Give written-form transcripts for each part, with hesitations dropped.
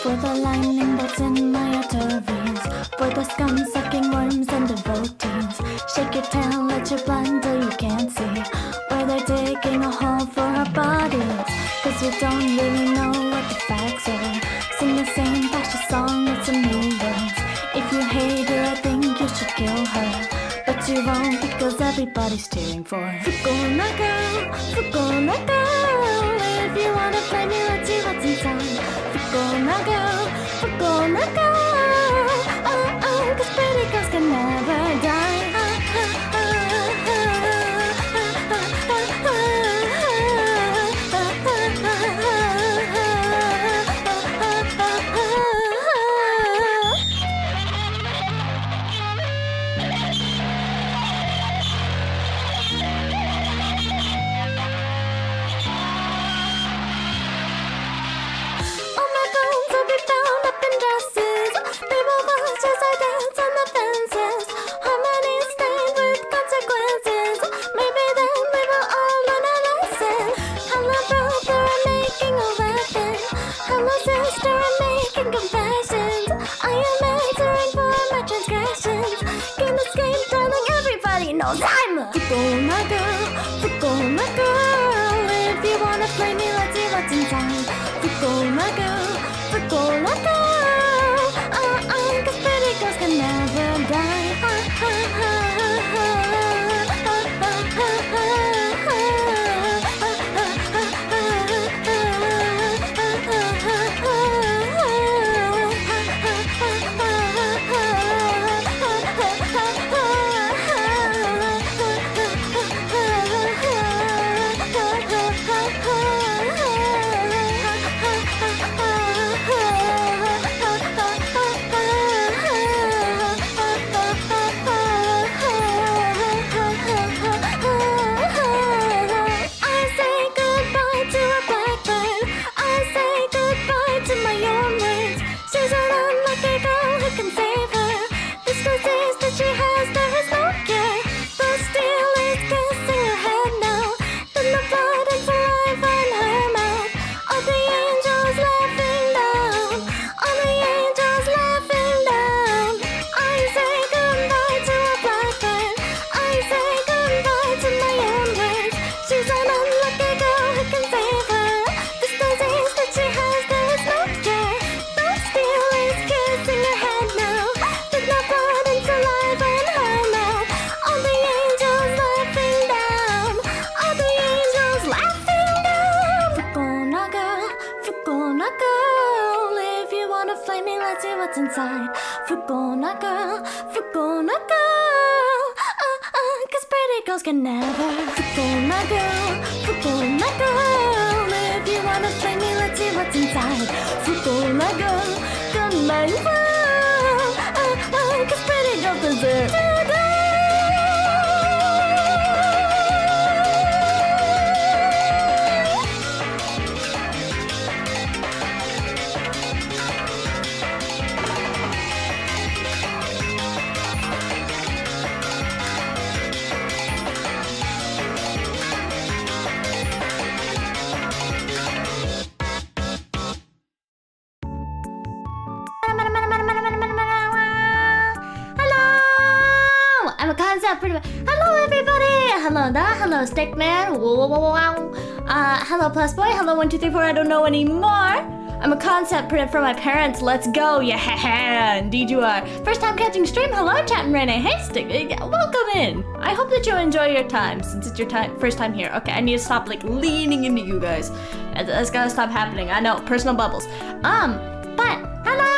For the lightning bolts in my arteries, for the scum-sucking worms and devotees. Shake your tail, let your blind till you can't see where they're digging a hole for our bodies. Cause we don't really know what the facts are. Sing the same fascist song with some new words. If you hate her, I think you should kill her. But you won't because everybody's cheering for Fukuna girl, Fukuna girl. If you wanna play me, let's see what's inside. Fukuna girl, Fukuna girl. Oh, oh, cause pretty girls can never die. Fukuna girl, Fukuna girl. If you wanna play me, let's see what's inside. Fukuna girl, Fukuna girl. Cause pretty girls can never die. Inside Fukuna girl, Fukuna girl. Cause pretty girls can never. Fukuna girl, Fukuna girl. If you wanna play me, let's see what's inside. Fukuna girl, come on, cause pretty girls deserve to die. Hello everybody! Hello da, hello Stickman, wow. Hello Plus Boy, hello 1234, I don't know anymore. I'm a concept print for my parents, let's go, yeah, indeed you are. First time catching stream, hello Chat and Renee, hey Stick, welcome in. I hope that you enjoy your time, since it's your first time here. Okay, I need to stop like leaning into you guys. That's gotta stop happening, I know, personal bubbles. But, hello!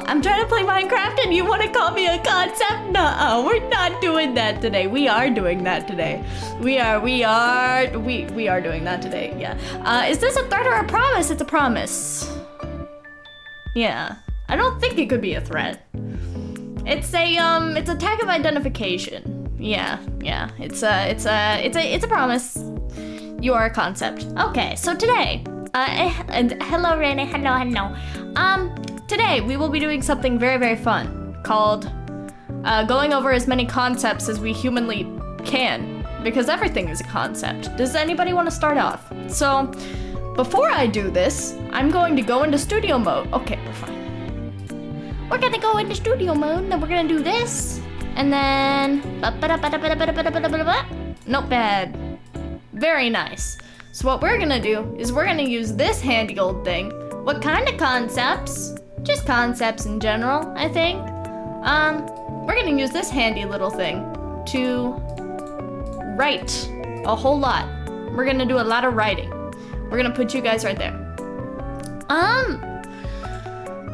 I'm trying to play Minecraft and you want to call me a concept? No, we're not doing that today. We are doing that today. We are doing that today, yeah. Is this a threat or a promise? It's a promise. Yeah, I don't think it could be a threat. It's a tag of identification. Yeah, it's a promise. You are a concept. Okay, so today, and hello Renee, hello. Today we will be doing something very, very fun called going over as many concepts as we humanly can, because everything is a concept. Does anybody want to start off? So before I do this, I'm going to go into studio mode. Okay, we're fine. We're gonna go into studio mode, and then we're gonna do this, and then notepad. Very nice. So what we're gonna do is we're gonna use this handy old thing. What kind of concepts? Just concepts in general, I think. We're gonna use this handy little thing to write a whole lot. We're gonna do a lot of writing. We're gonna put you guys right there.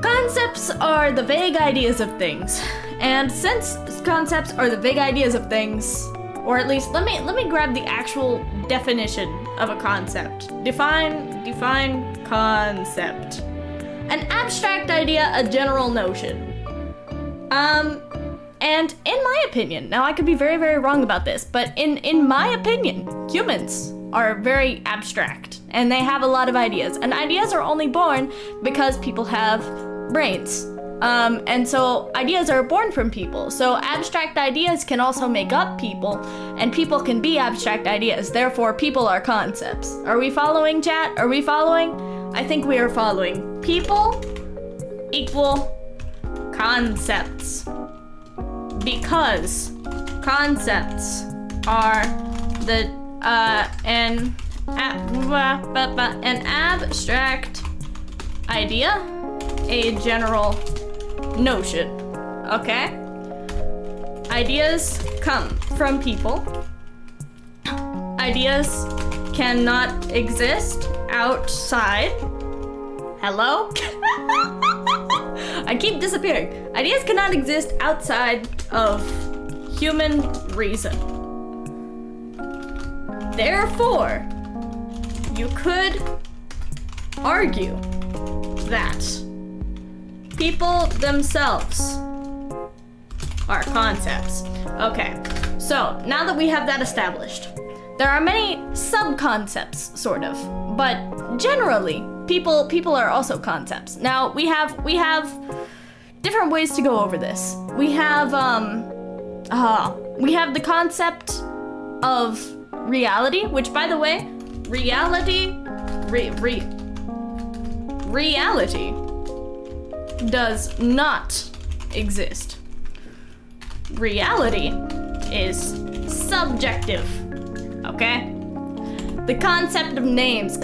Concepts are the vague ideas of things. And since concepts are the vague ideas of things, or at least let me grab the actual definition of a concept. Define concept. An abstract idea, a general notion. And in my opinion, now I could be very, very wrong about this, but in my opinion, humans are very abstract and they have a lot of ideas. And ideas are only born because people have brains. And so ideas are born from people. So abstract ideas can also make up people, and people can be abstract ideas. Therefore, people are concepts. Are we following, chat? Are we following? I think we are following. People equal concepts. Because concepts are an abstract idea, a general notion. Okay? Ideas come from people. Ideas cannot exist outside. Hello? I keep disappearing. Ideas cannot exist outside of human reason. Therefore, you could argue that people themselves are concepts. Okay, so now that we have that established, there are many sub-concepts, sort of, but generally, people are also concepts. Now, we have different ways to go over this. We have the concept of reality, which, by the way, reality does not exist. Reality is subjective, okay? The concept of names.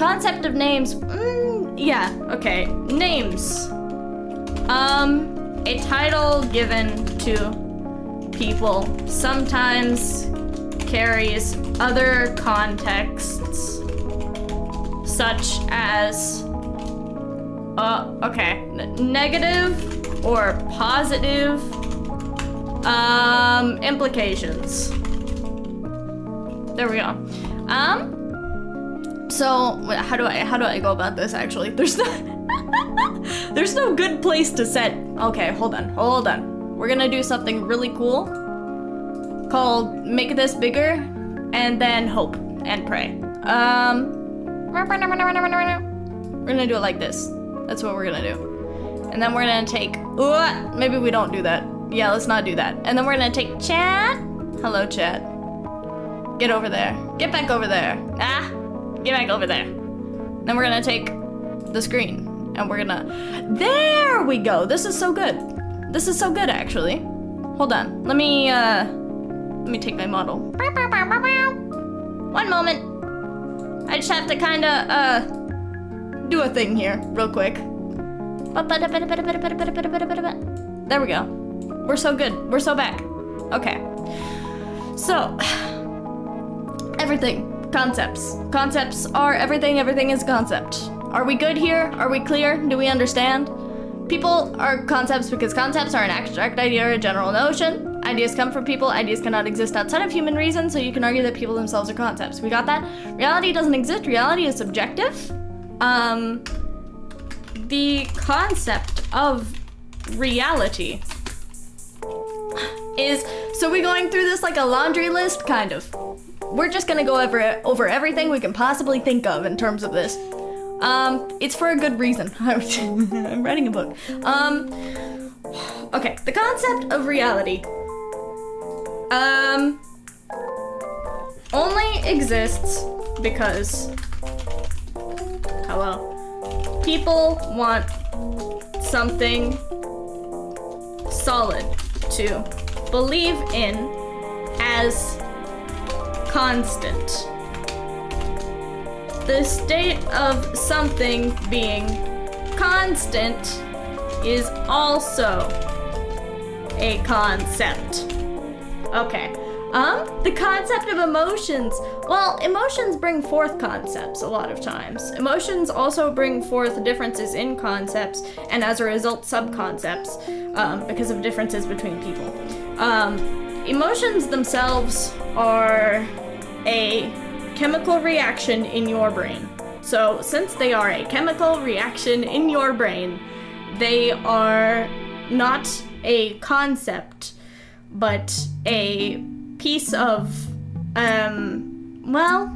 Yeah, okay. Names. A title given to people sometimes carries other contexts, such as, negative or positive, implications. There we go. So how do I go about this actually? There's no good place to set. Okay, hold on. We're gonna do something really cool called make this bigger and then hope and pray. We're gonna do it like this. That's what we're gonna do. And then we're gonna take, maybe we don't do that. Yeah, let's not do that. And then we're gonna take chat. Hello, chat. Get over there. Get back over there. Get back over there. Then we're gonna take the screen and we're gonna, there we go. This is so good. This is so good, actually. Hold on. Let me take my model. One moment. I just have to kinda, do a thing here real quick. There we go. We're so good. We're so back. Okay. So, everything. Concepts. Concepts are everything. Everything is a concept. Are we good here? Are we clear? Do we understand? People are concepts because concepts are an abstract idea or a general notion. Ideas come from people. Ideas cannot exist outside of human reason, so you can argue that people themselves are concepts. We got that? Reality doesn't exist. Reality is subjective. The concept of reality is, so we're going through this like a laundry list, kind of. We're just gonna go over everything we can possibly think of in terms of this. It's for a good reason. I'm writing a book. Okay, the concept of reality. Only exists because Hello. People want something solid to believe in as constant. The state of something being constant is also a concept. Okay. The concept of emotions. Well, emotions bring forth concepts a lot of times. Emotions also bring forth differences in concepts, and as a result, sub-concepts, because of differences between people. Emotions themselves are a chemical reaction in your brain. So, since they are a chemical reaction in your brain, they are not a concept, but a piece of, well,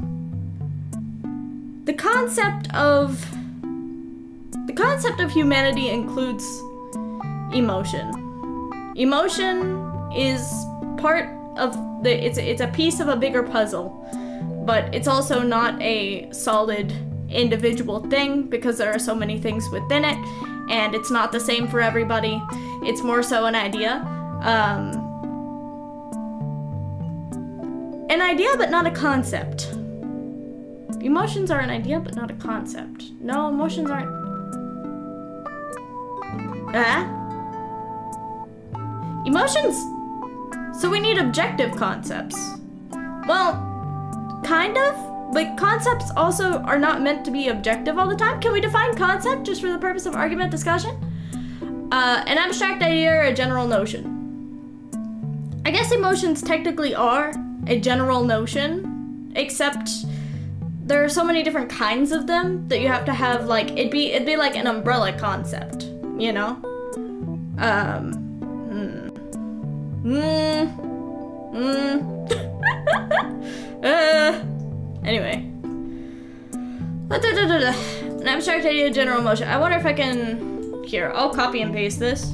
the concept of humanity includes emotion. Emotion is part of it's a piece of a bigger puzzle, but it's also not a solid individual thing because there are so many things within it, and it's not the same for everybody. It's more so an idea. An idea, but not a concept. Emotions are an idea, but not a concept. No, emotions aren't. Emotions! So we need objective concepts. Well, kind of, but concepts also are not meant to be objective all the time. Can we define concept just for the purpose of argument discussion? An abstract idea or a general notion. I guess emotions technically are a general notion, except there are so many different kinds of them that you have to have, like, it'd be like an umbrella concept, you know? Anyway. An abstract idea, general motion. I wonder if I can, here, I'll copy and paste this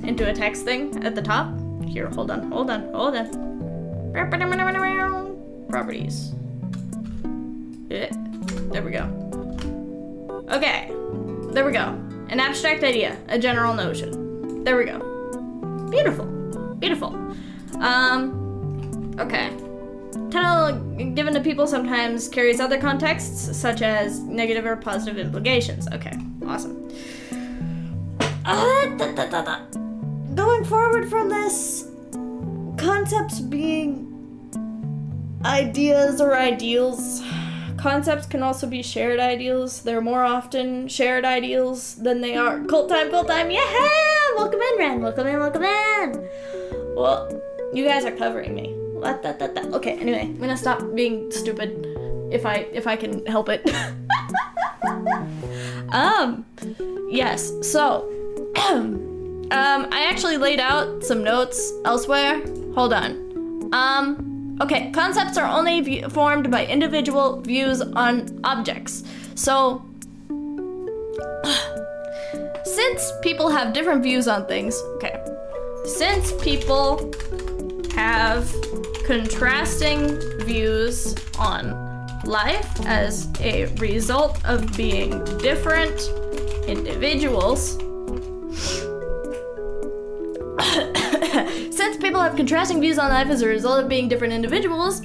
into a text thing at the top. Here, hold on. Properties. There we go. Okay, there we go. An abstract idea, a general notion. There we go. Beautiful. Okay. Title given to people sometimes carries other contexts, such as negative or positive implications. Okay, awesome. Going forward from this, concepts being ideas or ideals. Concepts can also be shared ideals. They're more often shared ideals than they are. Cult time, yeah! Welcome in, Ren. Welcome in. Well, you guys are covering me. Okay, anyway, I'm gonna stop being stupid if I can help it. Yes, so I actually laid out some notes elsewhere. Hold on. Okay, concepts are only formed by individual views on objects. So, since people have different views on things, since people have contrasting views on life as a result of being different individuals, since people have contrasting views on life as a result of being different individuals,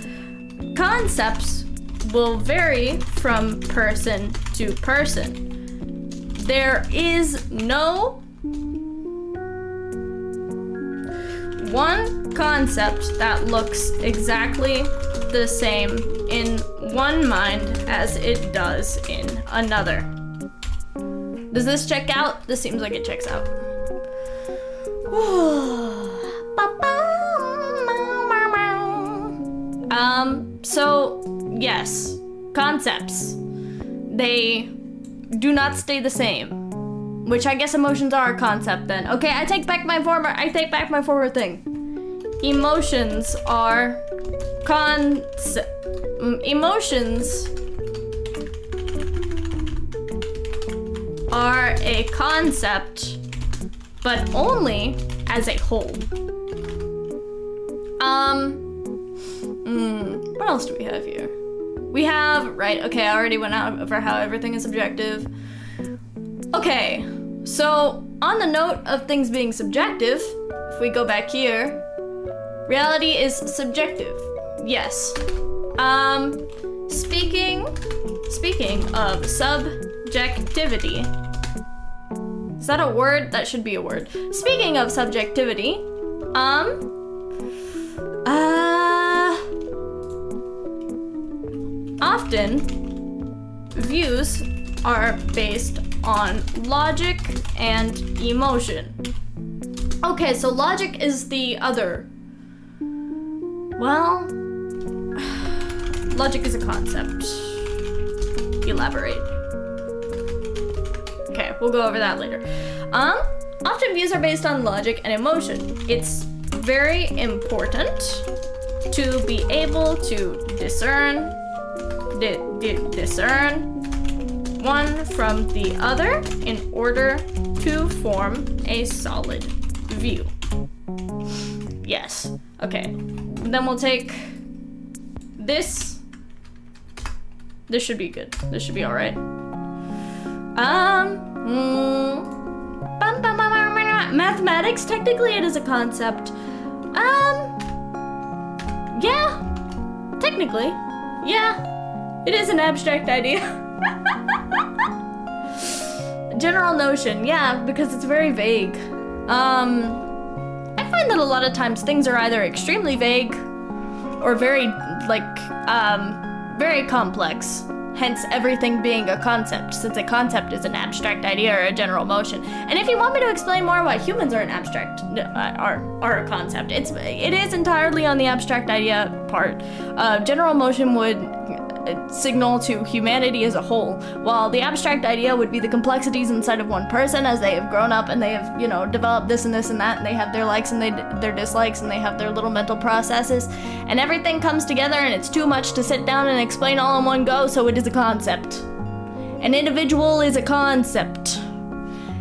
concepts will vary from person to person. There is no one concept that looks exactly the same in one mind as it does in another. Does this check out? This seems like it checks out. So, yes, concepts. They do not stay the same, which I guess emotions are a concept then. Okay, I take back my former thing. Emotions are emotions are a concept, but only as a whole. What else do we have here? We have, right, okay, I already went out over how everything is subjective. Okay, so on the note of things being subjective, if we go back here, reality is subjective. Yes. Speaking of subjectivity. Is that a word? That should be a word. Speaking of subjectivity, often views are based on logic and emotion. Okay, so logic is the other. Well, logic is a concept. Elaborate. Okay, we'll go over that later. Often views are based on logic and emotion. It's very important to be able to discern one from the other in order to form a solid view. Yes. Okay. Then we'll take this. This should be good. This should be all right. Mathematics, technically it is a concept. Yeah. Technically. Yeah. It is an abstract idea. General notion, yeah, because it's very vague. I find that a lot of times things are either extremely vague or very, very complex. Hence everything being a concept, since a concept is an abstract idea or a general motion. And if you want me to explain more why humans are an abstract, are a concept, it is entirely on the abstract idea part. General motion would signal to humanity as a whole, while the abstract idea would be the complexities inside of one person as they have grown up and they have, developed this and this and that, and they have their likes and their dislikes, and they have their little mental processes, and everything comes together, and it's too much to sit down and explain all in one go, so it is a concept. An individual is a concept.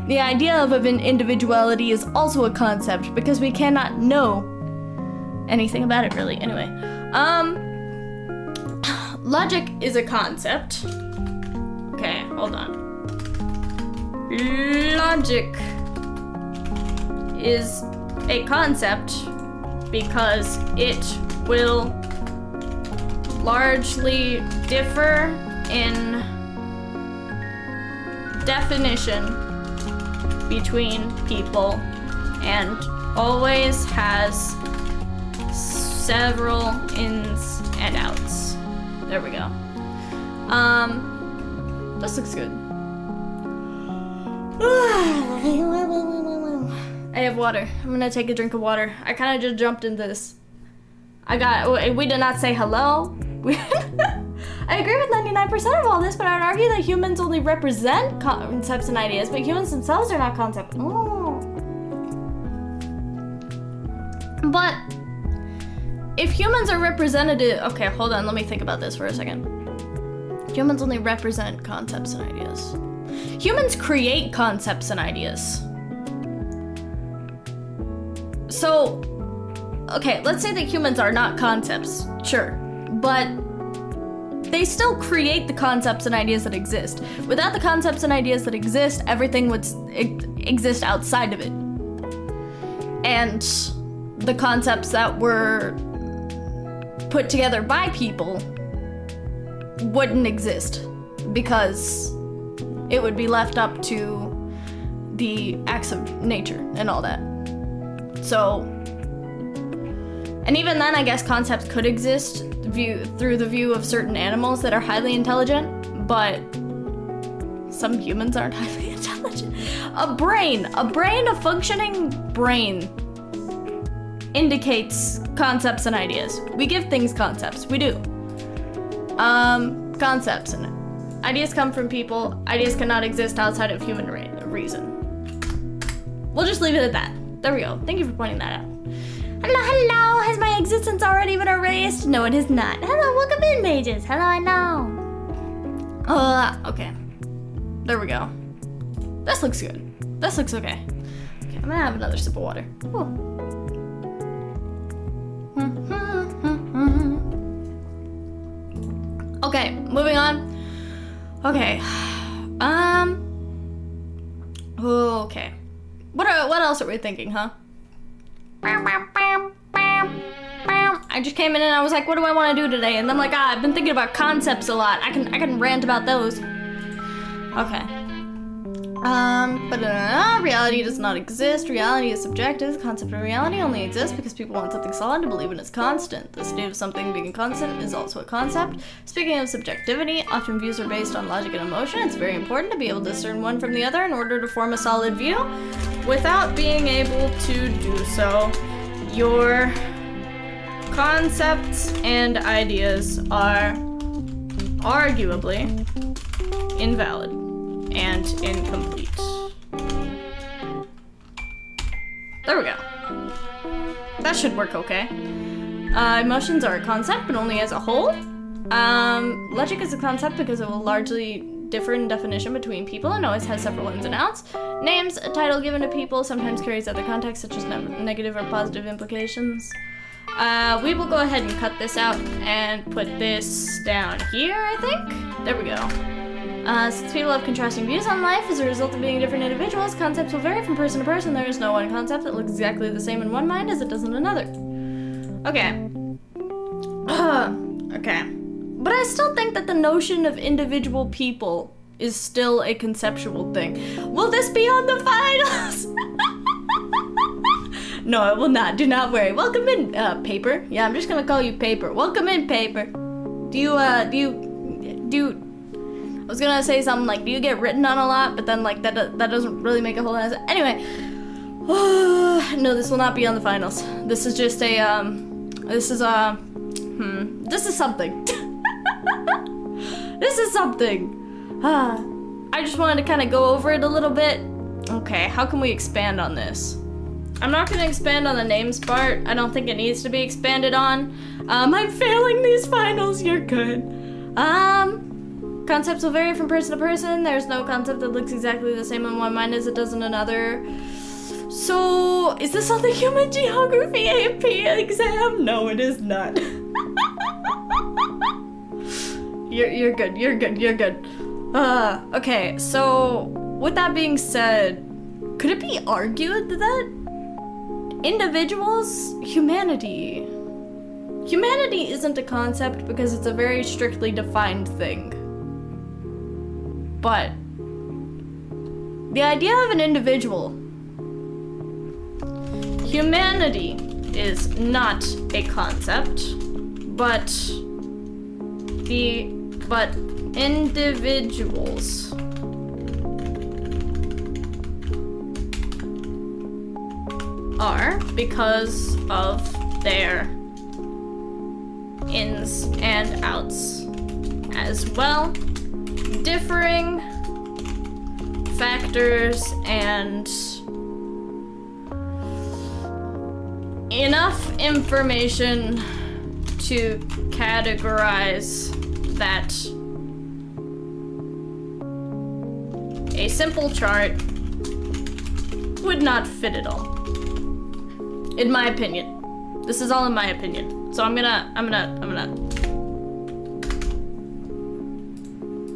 The idea of an individuality is also a concept, because we cannot know anything about it, really. Anyway, logic is a concept. Okay, hold on. Logic is a concept because it will largely differ in definition between people and always has several ins and outs. There we go. This looks good. I have water. I'm gonna take a drink of water. I kind of just jumped into this. We did not say hello. I agree with 99% of all this, but I would argue that humans only represent concepts and ideas, but humans themselves are not concepts. Oh. But if humans are representative, okay, hold on, let me think about this for a second. Humans only represent concepts and ideas. Humans create concepts and ideas. So, okay, let's say that humans are not concepts, sure, but they still create the concepts and ideas that exist. Without the concepts and ideas that exist, everything would exist outside of it. And the concepts that were put together by people wouldn't exist because it would be left up to the acts of nature and all that. So, and even then, I guess concepts could exist through the view of certain animals that are highly intelligent, but some humans aren't highly intelligent. A functioning brain indicates concepts and ideas. We give things concepts, we do. Concepts and ideas come from people. Ideas cannot exist outside of human reason. We'll just leave it at that. There we go. Thank you for pointing that out. Hello, has my existence already been erased? No, it has not. Hello, welcome in, mages. Hello, I know. Okay. There we go. This looks good. This looks okay. Okay, I'm gonna have another sip of water. Ooh. Okay, moving on. Okay. Okay. What else are we thinking, huh? I just came in and I was like, what do I want to do today? And I'm like, I've been thinking about concepts a lot. I can rant about those. Okay. Reality does not exist. Reality is subjective. The concept of reality only exists because people want something solid to believe in as constant. The state of something being constant is also a concept. Speaking of subjectivity, often views are based on logic and emotion. It's very important to be able to discern one from the other in order to form a solid view. Without being able to do so, your concepts and ideas are arguably invalid and incomplete. There we go. That should work okay. Emotions are a concept, but only as a whole. Logic is a concept because it will largely differ in definition between people and always has several ins and outs. Names, a title given to people, sometimes carries other contexts such as negative or positive implications. We will go ahead and cut this out and put this down here, I think. There we go. Since people have contrasting views on life as a result of being different individuals, concepts will vary from person to person. There is no one concept that looks exactly the same in one mind as it does in another. Okay. Okay. But I still think that the notion of individual people is still a conceptual thing. Will this be on the finals? No, it will not. Do not worry. Welcome in, Paper. Yeah, I'm just gonna call you Paper. Welcome in, Paper. Do you, I was gonna say something like, do you get written on a lot? But then, like, that doesn't really make a whole lot of sense. Anyway. No, this will not be on the finals. This is just a, this is something. This is something. I just wanted to kind of go over it a little bit. Okay, how can we expand on this? I'm not gonna expand on the names part. I don't think it needs to be expanded on. I'm failing these finals, you're good. Concepts will vary from person to person. There's no concept that looks exactly the same in one mind as it does in another. So, is this on the human geography AP exam? No, it is not. You're good, you're good, you're good. Okay, so, with that being said, could it be argued that individuals, humanity isn't a concept because it's a very strictly defined thing. But the idea of an individual, humanity is not a concept, but individuals are because of their ins and outs as well, differing factors and enough information to categorize that a simple chart would not fit at all. In my opinion. This is all in my opinion. So I'm gonna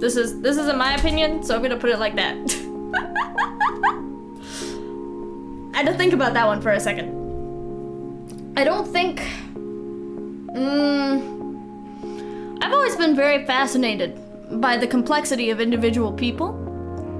This isn't my opinion, so I'm gonna put it like that. I had to think about that one for a second. I don't think... I've always been very fascinated by the complexity of individual people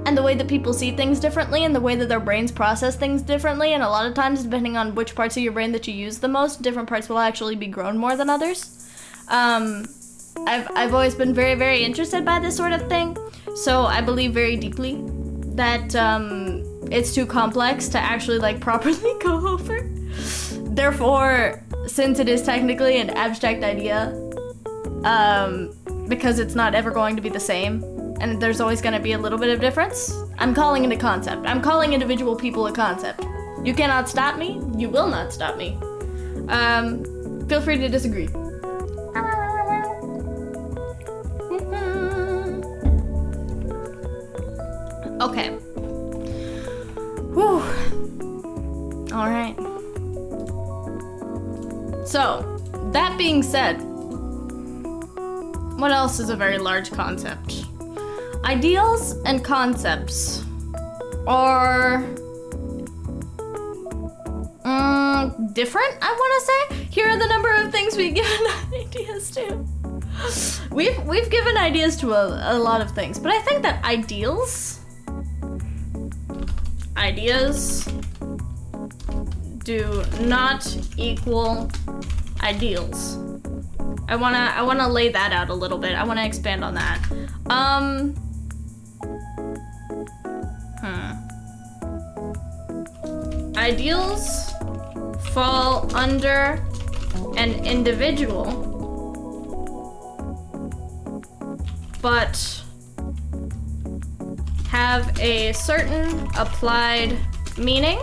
and the way that people see things differently and the way that their brains process things differently, and a lot of times, depending on which parts of your brain that you use the most, different parts will actually be grown more than others. I've always been very, very interested by this sort of thing, so I believe very deeply that it's too complex to actually like properly go over. Therefore, since it is technically an abstract idea, because it's not ever going to be the same, and there's always going to be a little bit of difference, I'm calling it a concept. I'm calling individual people a concept. You cannot stop me. You will not stop me. Feel free to disagree. Okay. Whew. All right. So, that being said, What else is a very large concept? Ideals and concepts are different, I want to say. Here are the number of things we've given ideas to. We've given ideas to a lot of things, but I think that ideas do not equal ideals. I wanna lay that out a little bit. I wanna expand on that. Ideals fall under an individual, but have a certain applied meaning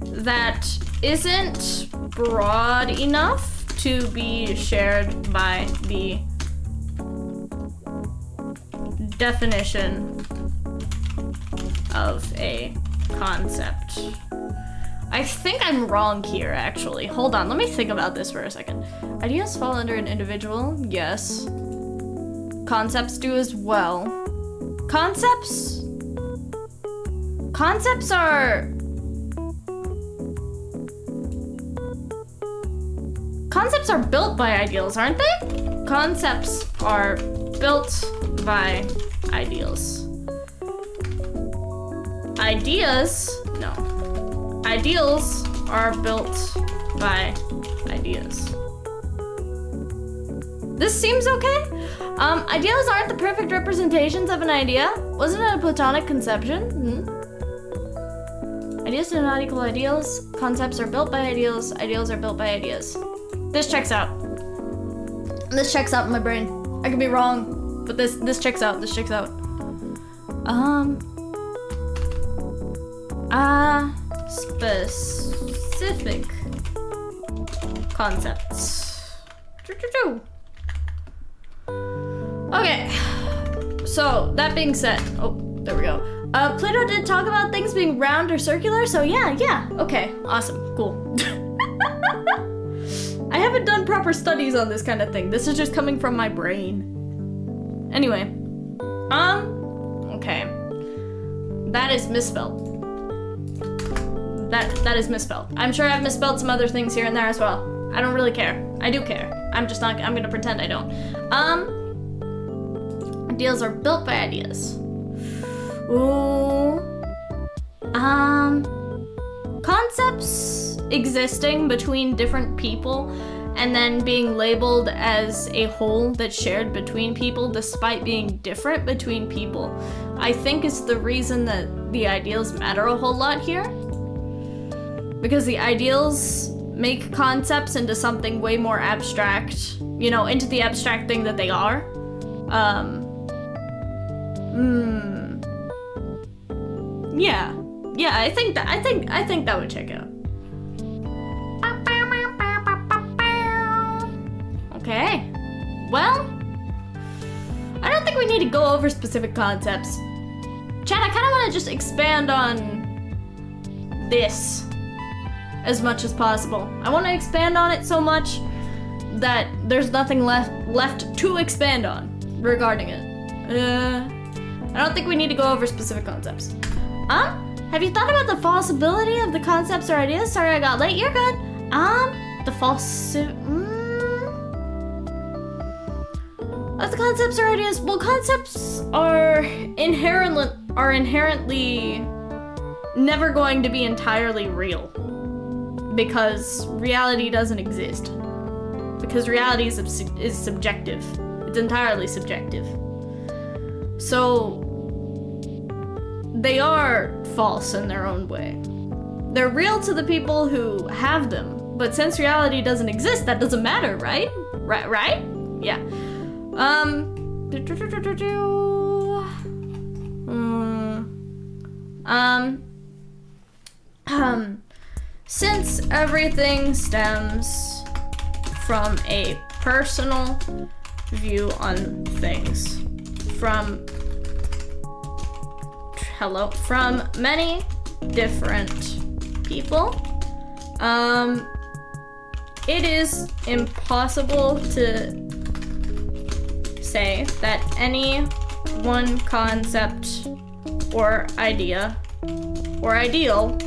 that isn't broad enough to be shared by the definition of a concept. I think I'm wrong here, actually. Hold on, let me think about this for a second. Ideas fall under an individual, yes. Concepts do as well. Concepts are built by ideals, aren't they? Concepts are built by ideals. Ideals are built by ideas. This seems okay. Ideals aren't the perfect representations of an idea. Wasn't it a Platonic conception? Ideas do not equal ideals. Concepts are built by ideals. Ideals are built by ideas. This checks out. This checks out in my brain. I could be wrong, but this checks out. This checks out. Specific concepts. Okay. So that being said, oh, there we go. Plato did talk about things being round or circular, so yeah. Okay, awesome, cool. I haven't done proper studies on this kind of thing. This is just coming from my brain. Anyway, okay. That is misspelled. That is misspelled. I'm sure I've misspelled some other things here and there as well. I don't really care. I do care. I'm gonna pretend I don't. Ideas are built by ideas. Ooh. Concepts existing between different people and then being labeled as a whole that's shared between people despite being different between people, I think is the reason that the ideals matter a whole lot here. Because the ideals make concepts into something way more abstract, you know, into the abstract thing that they are. Yeah, I think that would check out. Okay. Well, I don't think we need to go over specific concepts. Chad, I kind of want to just expand on this as much as possible. I want to expand on it so much that there's nothing left to expand on regarding it. I don't think we need to go over specific concepts. Have you thought about the falsibility of the concepts or ideas? Sorry I got late, you're good. Of the concepts or ideas? Well, concepts are inherently never going to be entirely real. Because reality doesn't exist. Because reality is subjective. It's entirely subjective. So, they are false in their own way. They're real to the people who have them, but since reality doesn't exist, that doesn't matter, right? Right? Yeah. Since everything stems from a personal view on things, from many different people, it is impossible to say that any one concept or idea or ideal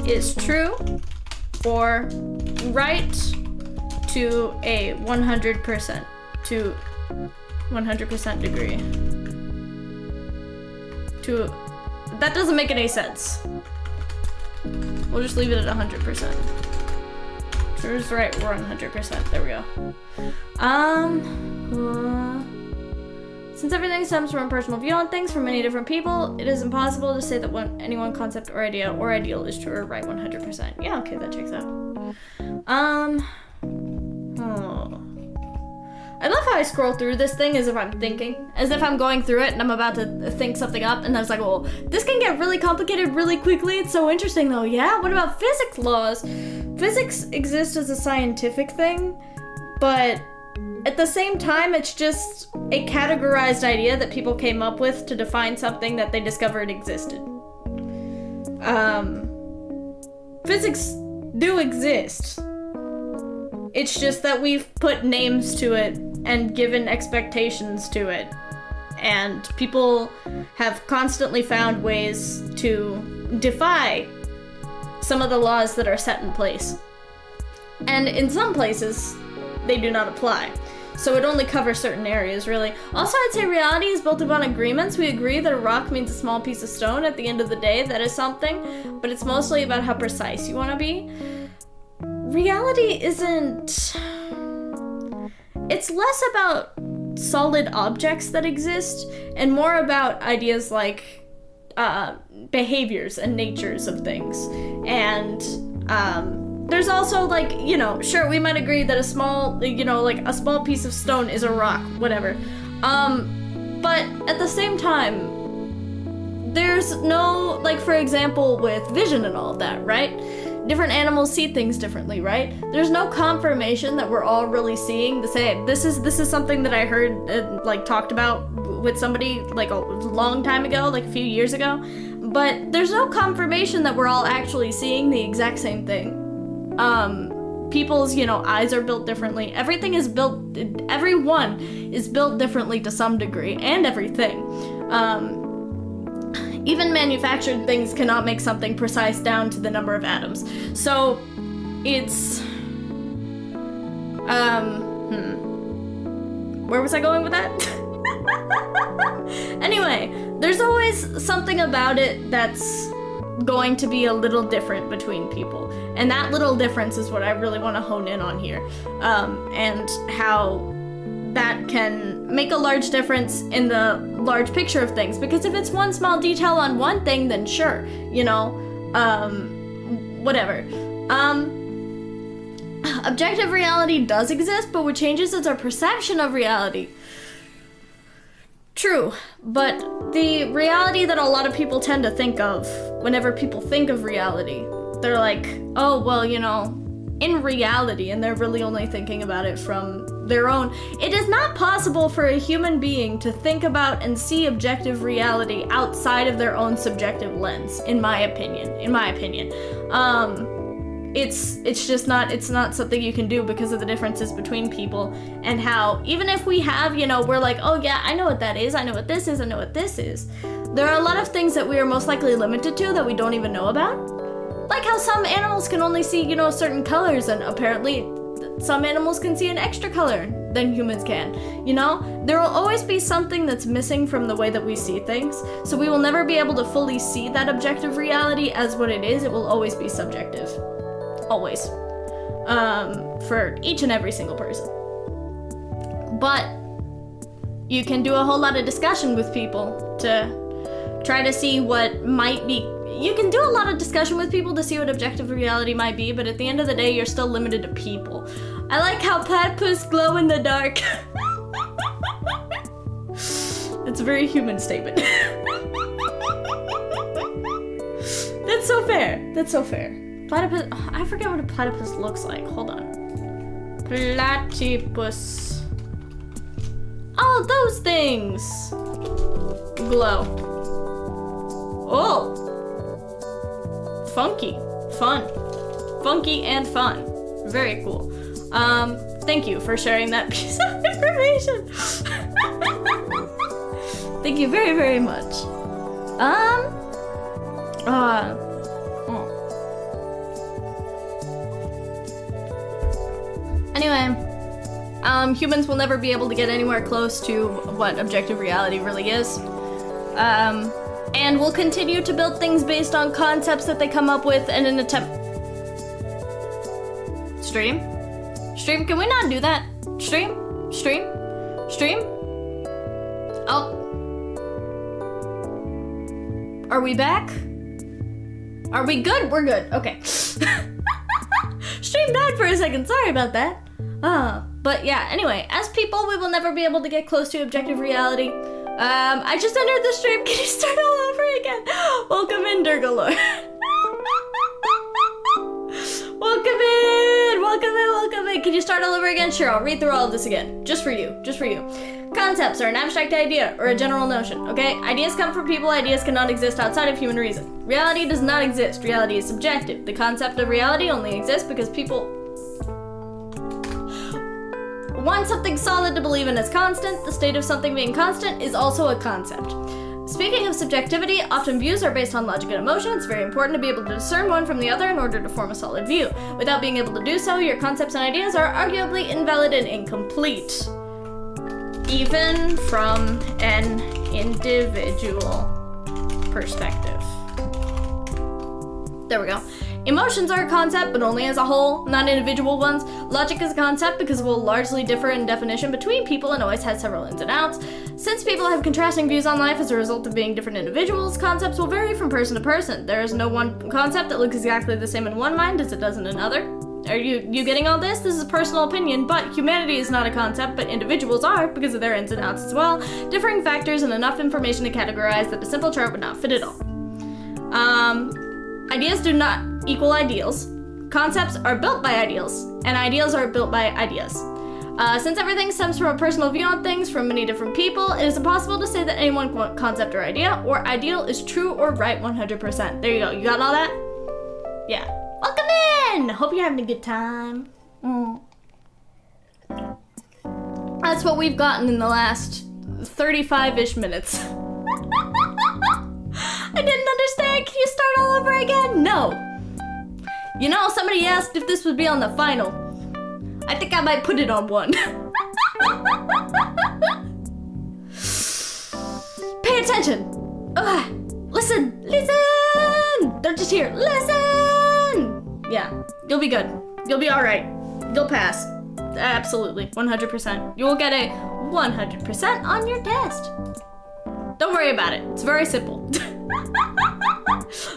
is true or right to a 100% degree. That doesn't make any sense. We'll just leave it at 100%. True is right, we're on 100%. There we go. Since everything stems from a personal view on things from many different people, it is impossible to say that any one concept or idea or ideal is true or right 100%. Yeah, okay, that checks out. I love how I scroll through this thing as if I'm thinking, as if I'm going through it and I'm about to think something up, and I was like, well, this can get really complicated really quickly. It's so interesting though. Yeah, what about physics laws? Physics exists as a scientific thing, but at the same time, it's just a categorized idea that people came up with to define something that they discovered existed. Physics do exist. It's just that we've put names to it and given expectations to it. And people have constantly found ways to defy some of the laws that are set in place. And in some places, they do not apply. So it only covers certain areas, really. Also, I'd say reality is built upon agreements. We agree that a rock means a small piece of stone. At the end of the day, that is something. But it's mostly about how precise you want to be. Reality isn't... It's less about solid objects that exist and more about ideas like behaviors and natures of things. And there's also, like, you know, sure, we might agree that a small, you know, like a small piece of stone is a rock, whatever. But at the same time, there's no, like, for example, with vision and all of that, right? Different animals see things differently, right? There's no confirmation that we're all really seeing the same. This is something that I heard, like, talked about with somebody, like, a long time ago, like a few years ago. But there's no confirmation that we're all actually seeing the exact same thing. People's, you know, eyes are built differently. Everything is built, everyone is built differently to some degree, and everything. Even manufactured things cannot make something precise down to the number of atoms. So, it's... Where was I going with that? Anyway, there's always something about it that's going to be a little different between people. And that little difference is what I really want to hone in on here. And how that can make a large difference in the large picture of things. Because if it's one small detail on one thing, then sure, you know, whatever. Objective reality does exist, but what changes is our perception of reality. True, but the reality that a lot of people tend to think of whenever people think of reality, they're like, oh, well, you know, in reality, and they're really only thinking about it from their own. It is not possible for a human being to think about and see objective reality outside of their own subjective lens, in my opinion. It's just not, it's not something you can do because of the differences between people, and how, even if we have, you know, we're like, oh yeah, I know what that is, I know what this is, I know what this is. There are a lot of things that we are most likely limited to that we don't even know about. Like how some animals can only see, you know, certain colors, and apparently some animals can see an extra color than humans can, you know? There will always be something that's missing from the way that we see things, so we will never be able to fully see that objective reality as what it is. It will always be subjective. Always. For each and every single person. But you can do a whole lot of discussion with people to try to see what might be. You can do a lot of discussion with people to see what objective reality might be, but at the end of the day, you're still limited to people. I like how platypus glow in the dark. It's a very human statement. That's so fair. That's so fair. Platypus, oh, I forget what a platypus looks like. Hold on. Platypus. Oh, those things. Glow. Oh. Funky. Fun. Funky and fun. Very cool. Thank you for sharing that piece of information. Thank you very, very much. Anyway, humans will never be able to get anywhere close to what objective reality really is. And will continue to build things based on concepts that they come up with in an attempt. Stream? Stream, can we not do that? Stream? Stream? Stream? Oh. Are we back? Are we good? We're good. Okay. Stream died for a second. Sorry about that. But yeah, anyway, as people, we will never be able to get close to objective reality. I just entered the stream. Can you start all over again? Welcome in, Durgalore. Welcome in! Welcome in, welcome in. Can you start all over again? Sure, I'll read through all of this again. Just for you, just for you. Concepts are an abstract idea or a general notion, okay? Ideas come from people, ideas cannot exist outside of human reason. Reality does not exist, reality is subjective. The concept of reality only exists because people want something solid to believe in as constant. The state of something being constant is also a concept. Speaking of subjectivity, often views are based on logic and emotion. It's very important to be able to discern one from the other in order to form a solid view. Without being able to do so, your concepts and ideas are arguably invalid and incomplete. Even from an individual perspective. There we go. Emotions are a concept, but only as a whole, not individual ones. Logic is a concept because it will largely differ in definition between people and always has several ins and outs. Since people have contrasting views on life as a result of being different individuals, concepts will vary from person to person. There is no one concept that looks exactly the same in one mind as it does in another. Are you getting all this? This is a personal opinion, but humanity is not a concept, but individuals are because of their ins and outs as well. Differing factors and enough information to categorize that a simple chart would not fit at all. Ideas do not equal ideals. Concepts are built by ideals, and ideals are built by ideas. Since everything stems from a personal view on things from many different people, it is impossible to say that any one concept or idea or ideal is true or right 100%. There you go. You got all that? Yeah. Welcome in! Hope you're having a good time. That's what we've gotten in the last 35-ish minutes. I didn't understand. Can you start all over again? No. You know, somebody asked if this would be on the final. I think I might put it on one. Pay attention. Listen. Listen. They're just here. Listen. Yeah, you'll be good. You'll be all right. You'll pass. Absolutely. 100%. You will get a 100% on your test. Don't worry about it. It's very simple.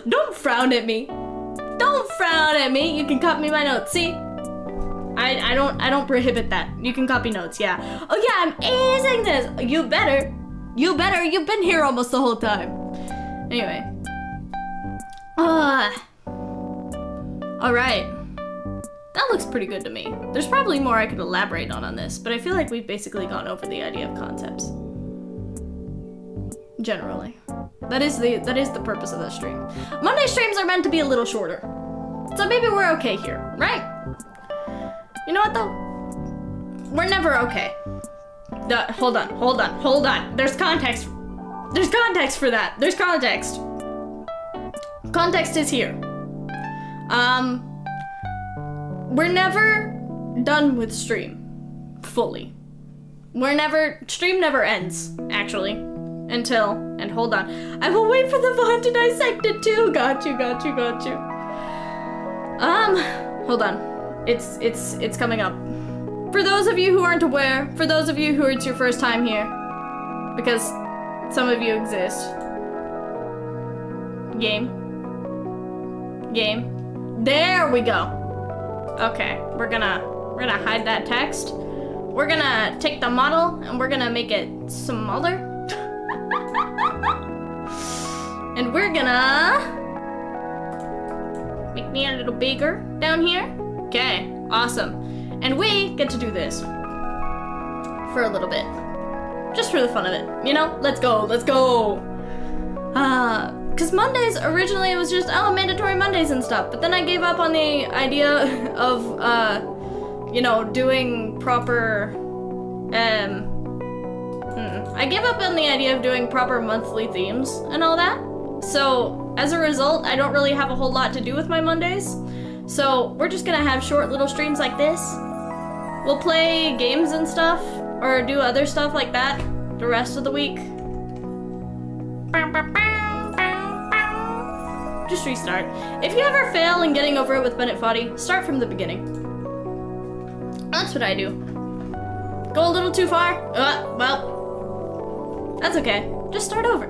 Don't frown at me. Don't frown at me. You can copy my notes. See? I don't prohibit that. You can copy notes, yeah. Oh yeah, I'm acing this. You better. You've been here almost the whole time. Anyway. Alright. That looks pretty good to me. There's probably more I could elaborate on this, but I feel like we've basically gone over the idea of concepts. Generally. That is the purpose of this stream. Monday streams are meant to be a little shorter. So maybe we're okay here, right? You know what though? We're never okay. Hold on. There's context. There's context for that. There's context. Context is here. We're never done with stream. Fully. Stream never ends, actually. Until, and hold on. I will wait for the Vaughn to dissect it too. Got you. Hold on. It's coming up. For those of you who aren't aware, for those of you who it's your first time here, because some of you exist. Game. There we go. Okay, we're gonna hide that text. We're gonna take the model and we're gonna make it smaller. And we're gonna make me a little bigger down here. Okay, awesome. And we get to do this for a little bit. Just for the fun of it, you know? Let's go. Cause Mondays, originally it was just, mandatory Mondays and stuff. But then I gave up on the idea of you know, doing proper, I give up on the idea of doing proper monthly themes and all that. So, as a result, I don't really have a whole lot to do with my Mondays. So, we're just gonna have short little streams like this. We'll play games and stuff, or do other stuff like that the rest of the week. Just restart. If you ever fail in getting over it with Bennett Foddy, start from the beginning. That's what I do. Go a little too far? Well, that's okay. Just start over.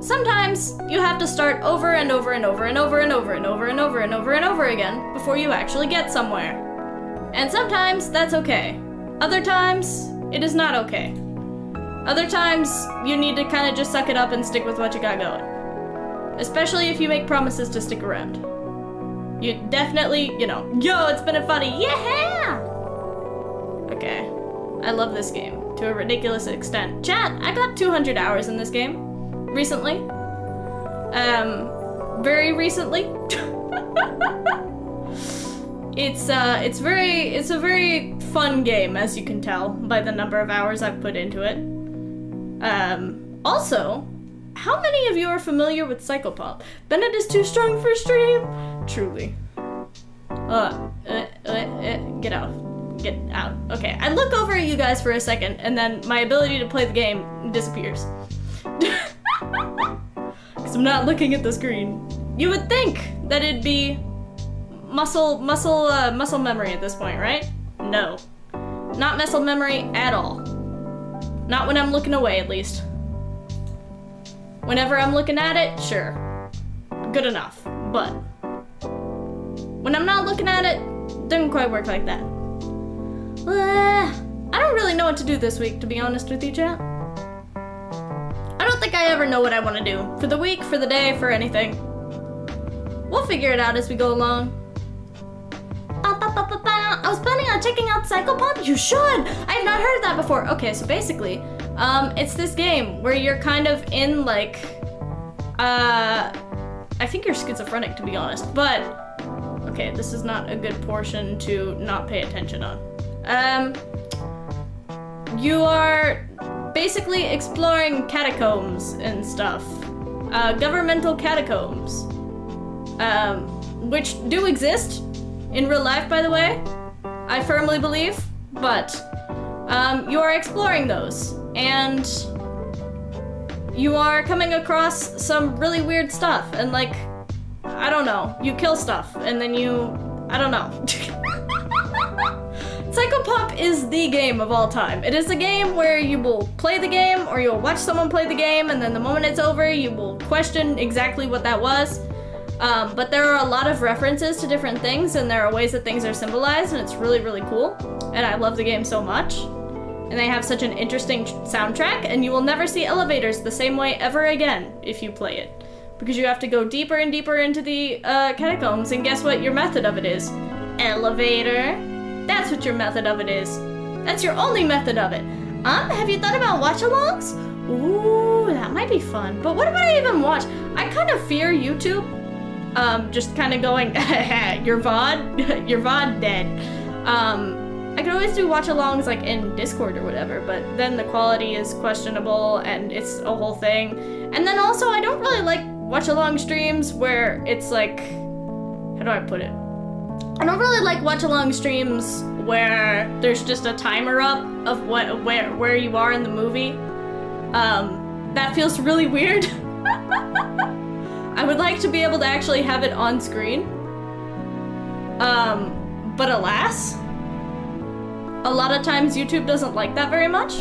Sometimes you have to start over and over and over and over and over and over and over and over and over again before you actually get somewhere. And sometimes that's okay. Other times, it is not okay. Other times, you need to kind of just suck it up and stick with what you got going. Especially if you make promises to stick around. You definitely, you know, yo, it's been a funny, yeah! Okay, I love this game to a ridiculous extent. Chat, I got 200 hours in this game recently. Very recently. It's a very fun game, as you can tell by the number of hours I've put into it. Also, how many of you are familiar with Psychopomp? Bennett is too strong for stream. Truly. Get out. Get out. Okay, I look over at you guys for a second, and then my ability to play the game disappears. Because I'm not looking at the screen. You would think that it'd be muscle memory at this point, right? No. Not muscle memory at all. Not when I'm looking away, at least. Whenever I'm looking at it, sure. Good enough. But when I'm not looking at it, doesn't quite work like that. I don't really know what to do this week, to be honest with you, chat. I don't think I ever know what I want to do. For the week, for the day, for anything. We'll figure it out as we go along. I was planning on checking out Psychopomp. You should! I have not heard that before. Okay, so basically, it's this game where you're kind of in, like, I think you're schizophrenic, to be honest, but, okay, this is not a good portion to not pay attention on. You are basically exploring catacombs and stuff. Governmental catacombs. Which do exist in real life, by the way. I firmly believe, but you are exploring those, and you are coming across some really weird stuff, and like, I don't know, you kill stuff, and then I don't know. Psychopomp is the game of all time. It is a game where you will play the game, or you'll watch someone play the game, and then the moment it's over, you will question exactly what that was. But there are a lot of references to different things, and there are ways that things are symbolized, and it's really, really cool. And I love the game so much. And they have such an interesting soundtrack, and you will never see elevators the same way ever again if you play it. Because you have to go deeper and deeper into the catacombs, and guess what your method of it is? Elevator. That's what your method of it is. That's your only method of it. Have you thought about watch-alongs? Ooh, that might be fun. But what if I even watch? I kind of fear YouTube. Just kind of going, your VOD? Your VOD dead. I could always do watch-alongs like in Discord or whatever, but then the quality is questionable and it's a whole thing. And then also, I don't really like watch-along streams where it's like, how do I put it? I don't really like watch-along streams where there's just a timer up of where you are in the movie. That feels really weird. I would like to be able to actually have it on screen. But alas, a lot of times YouTube doesn't like that very much.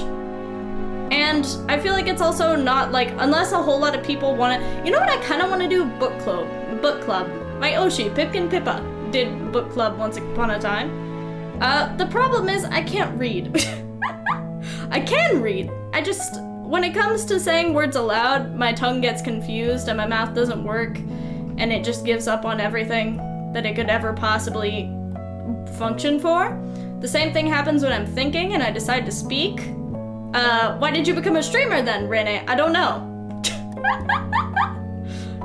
And I feel like it's also not like, unless a whole lot of people want to, you know what I kind of want to do? Book club. My Oshi, Pipkin Pippa, did book club once upon a time. The problem is I can't read. I can read. I just, when it comes to saying words aloud, my tongue gets confused and my mouth doesn't work, and it just gives up on everything that it could ever possibly function for. The same thing happens when I'm thinking and I decide to speak. Why did you become a streamer then, Rene? I don't know.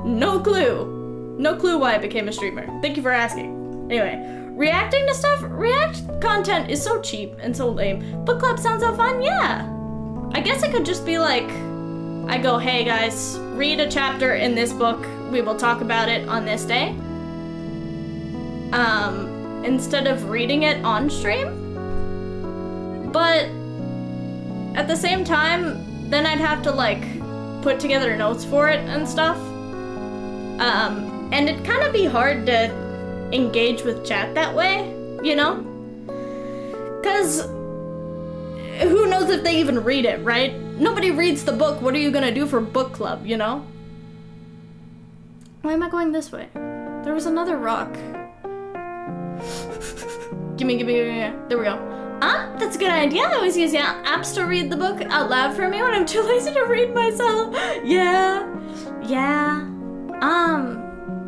No clue. No clue why I became a streamer. Thank you for asking. Anyway, Reacting to stuff? React content is so cheap and so lame. Book club sounds so fun, yeah. I guess it could just be like, I go, hey guys, read a chapter in this book. We will talk about it on this day. Instead of reading it on stream. But at the same time, then I'd have to like put together notes for it and stuff. And it'd kind of be hard to engage with chat that way, you know? Because who knows if they even read it, right? Nobody reads the book. What are you gonna do for book club, you know? Why am I going this way? There was another rock. Gimme. There we go. That's a good idea. I always use apps to read the book out loud for me when I'm too lazy to read myself. Yeah.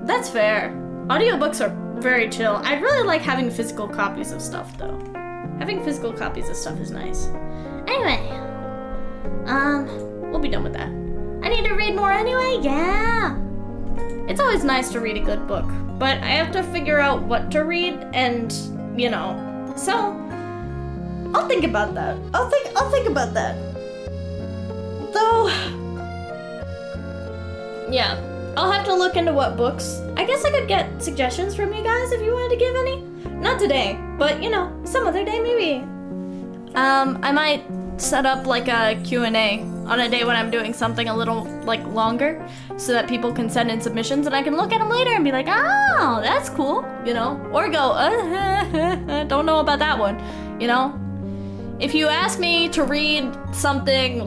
That's fair. Audiobooks are very chill. I'd really like having physical copies of stuff though. Having physical copies of stuff is nice. Anyway, we'll be done with that. I need to read more anyway, yeah. It's always nice to read a good book, but I have to figure out what to read and, you know, so I'll think about that. I'll think about that. Though, yeah, I'll have to look into what books. I guess I could get suggestions from you guys if you wanted to give any. Not today, but you know, some other day maybe. I might set up like a Q&A on a day when I'm doing something a little like longer so that people can send in submissions and I can look at them later and be like, oh, that's cool, you know, or go, don't know about that one, you know. If you ask me to read something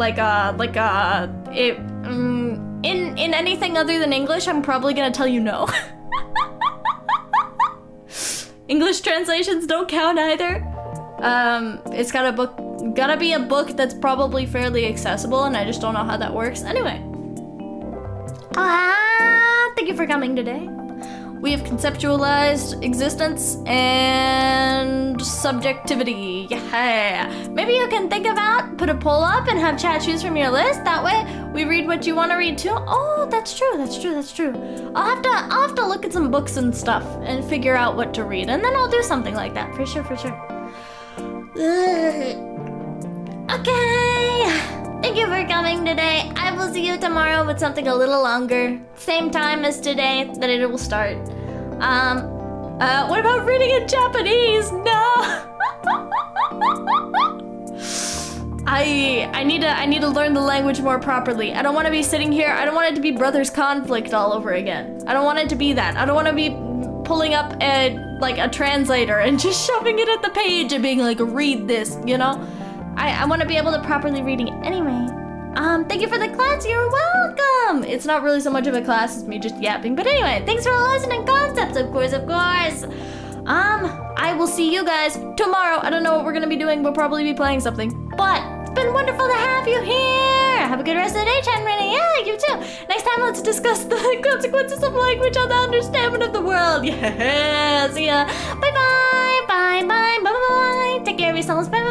in anything other than English, I'm probably gonna tell you no. English translations don't count either. It's gotta be a book that's probably fairly accessible, and I just don't know how that works. Anyway. Thank you for coming today. We have conceptualized existence and subjectivity. Yeah. Maybe you can think about, put a poll up and have chat choose from your list. That way we read what you want to read too. Oh, that's true. I'll have to look at some books and stuff and figure out what to read, and then I'll do something like that for sure. Okay. Thank you for coming today. I will see you tomorrow with something a little longer. Same time as today that it will start. What about reading in Japanese? No! I need to learn the language more properly. I don't want to be sitting here. I don't want it to be brothers conflict all over again. I don't want it to be that. I don't want to be pulling up a translator and just shoving it at the page and being like, read this, you know? I want to be able to properly read it anyway. Thank you for the class. You're welcome. It's not really so much of a class as me just yapping. But anyway, thanks for listening. Concepts, of course. I will see you guys tomorrow. I don't know what we're going to be doing. We'll probably be playing something. But it's been wonderful to have you here. Have a good rest of the day, Chan-Rennie. Yeah, you too. Next time, let's discuss the consequences of language on the understanding of the world. Yeah. See ya. Bye-bye. Bye. Take care of yourselves. Bye.